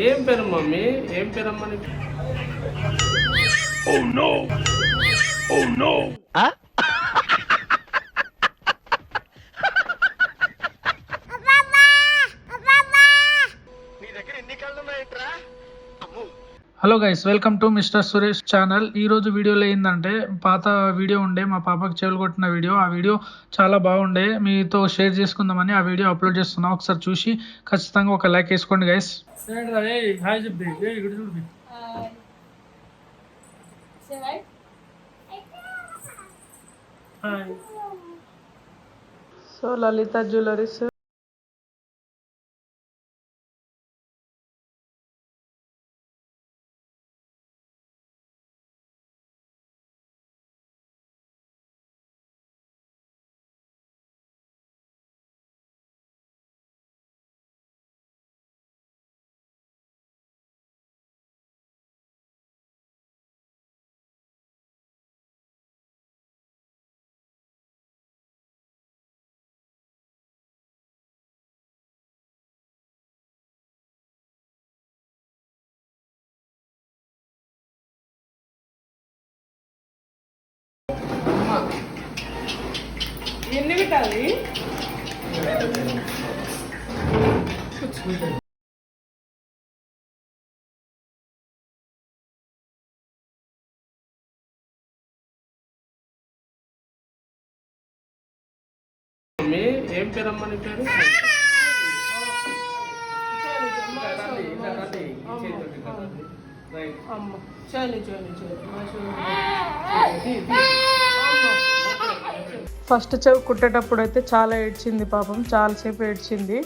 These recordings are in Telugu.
ఏం పేరు మమ్మీ? ఏం పేరమ్మా నీకు? Oh no! Oh no! Hello guys, welcome to mister Suresh channel. ఈ రోజు వీడియోలో ఏంటంటే పాత వీడియో ఉండే మా పాపకి చెవులు కొట్టిన వీడియో. ఆ వీడియో చాలా బాగుండే, మీతో షేర్ చేసుకుందామని ఆ వీడియో అప్లోడ్ చేస్తున్నా. ఒకసారి చూసి ఖచ్చితంగా ఒక లైక్ వేసుకోండి గైస్. హాయ్ చెప్పి సో లలిత జ్యువెలరీస్ ఎన్ని పెట్టాలి? మమ్మీ ఏం పేరమ్మా నీ పేరు? ఫస్ట్ చెవి కుట్టేటప్పుడు అయితే చాలా ఏడ్చింది పాపం, చాలాసేపు ఏడ్చింది.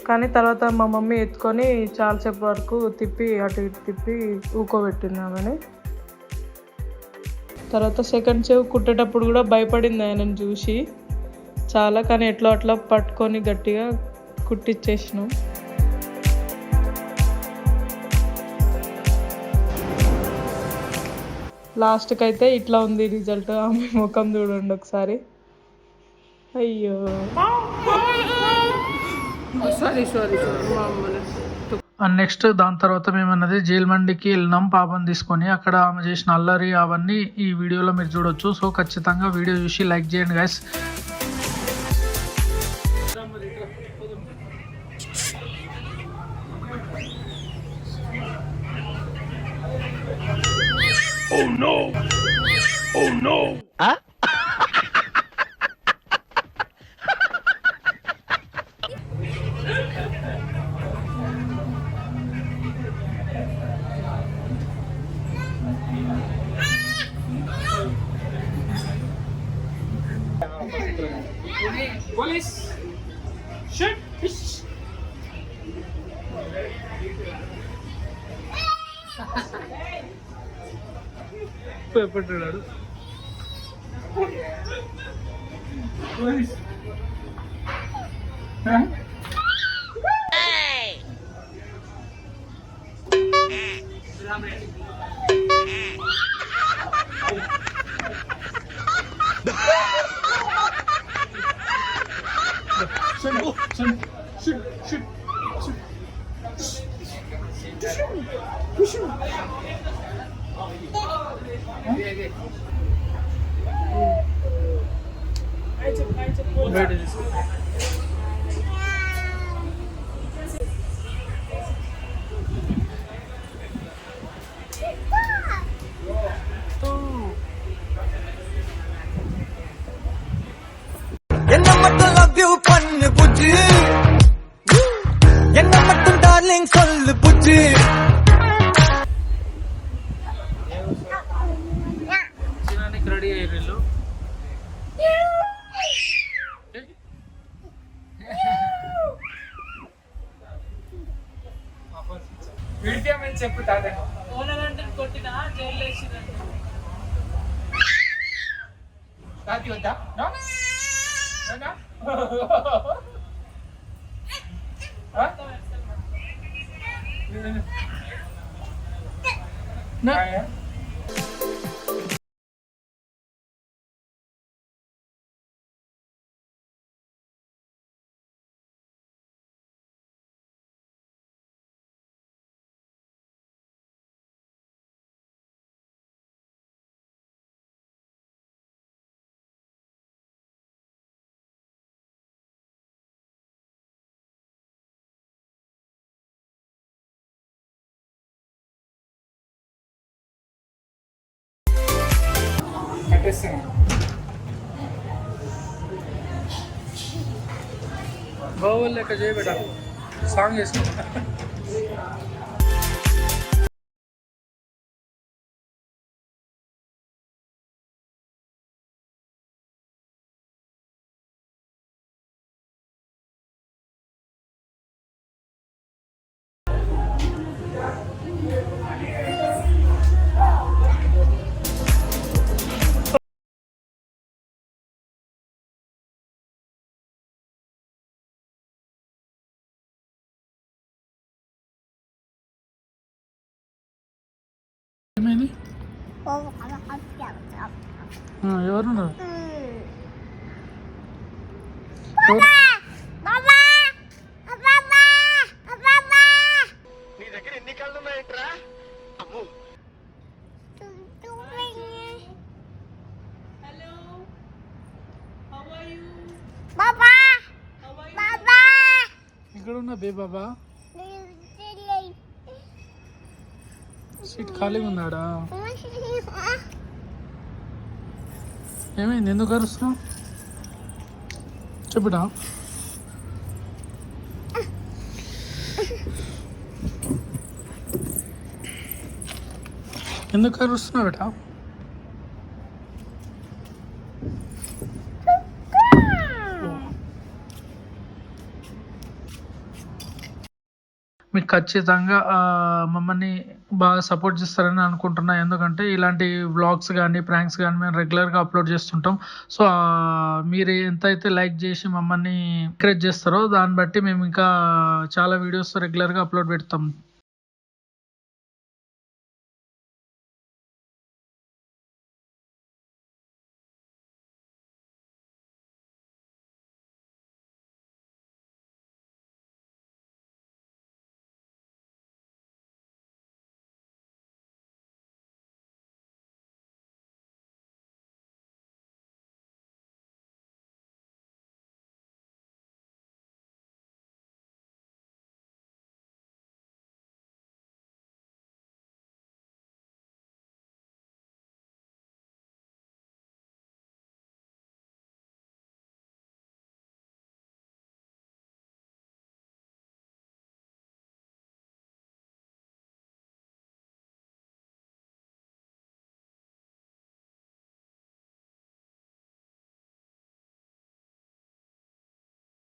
కానీ తర్వాత మా మమ్మీ ఎత్తుకొని చాలాసేపు వరకు తిప్పి అటు ఇటు తిప్పి ఊకోబెట్టింది ఆమెని. తర్వాత సెకండ్ చెవి కుట్టేటప్పుడు కూడా భయపడింది ఆయనను చూసి చాలా, కానీ ఎట్లా అట్లా పట్టుకొని గట్టిగా కుట్టించేసినాం. లాస్ట్కి అయితే ఇట్లా ఉంది రిజల్ట్. ఆమె ముఖం చూడండి ఒకసారి. అయ్యో నెక్స్ట్ దాని తర్వాత మేము అన్నది జైల్మండికి వెళ్ళినాం పాపని తీసుకొని. అక్కడ ఆమె చేసిన అల్లరి అవన్నీ ఈ వీడియోలో మీరు చూడొచ్చు. సో ఖచ్చితంగా వీడియో చూసి లైక్ చేయండి guys. Oh no! Oh no! Police! Shoot! ఎప్పటిన్నాడు என்ன மட்டும் லவ் யூ பண்ணு புஜ்ஜி, என்ன மட்டும் டார்லிங் சொல்லு புஜ்ஜி. రెడీ అయ్యారు. విడితేమని చెప్పు తాతను. కొట్టినా జైలు వేసిందండి. తాతి వద్దా? ఆయా? కట్టేస్తాను. బాహుబలి లెక్క చేయబెట్ట సాంగ్ వేసుకో. ఏమైంది? ఎవరున్నారు? నీ దగ్గర ఎన్ని కళ్ళు ఉన్నాయంట్రా? అమ్మో. ఇక్కడ ఉన్నా బే బాబా. సీట్ ఖాళీగా ఉన్నాడా? ఏమైంది? ఎందుకు అరుస్తున్నావు? చెప్పుడా. ఎందుకు అరుస్తున్నావు బేటా? మీకు ఖచ్చితంగా మమ్మల్ని బాగా సపోర్ట్ చేస్తారని అనుకుంటున్నా. ఎందుకంటే ఇలాంటి వ్లాగ్స్ కానీ ప్రాంక్స్ కానీ మేము రెగ్యులర్గా అప్లోడ్ చేస్తుంటాం. సో మీరు ఎంతైతే లైక్ చేసి మమ్మల్ని ఎంకరేజ్ చేస్తారో దాన్ని బట్టి మేము ఇంకా చాలా వీడియోస్ రెగ్యులర్గా అప్లోడ్ పెడతాం.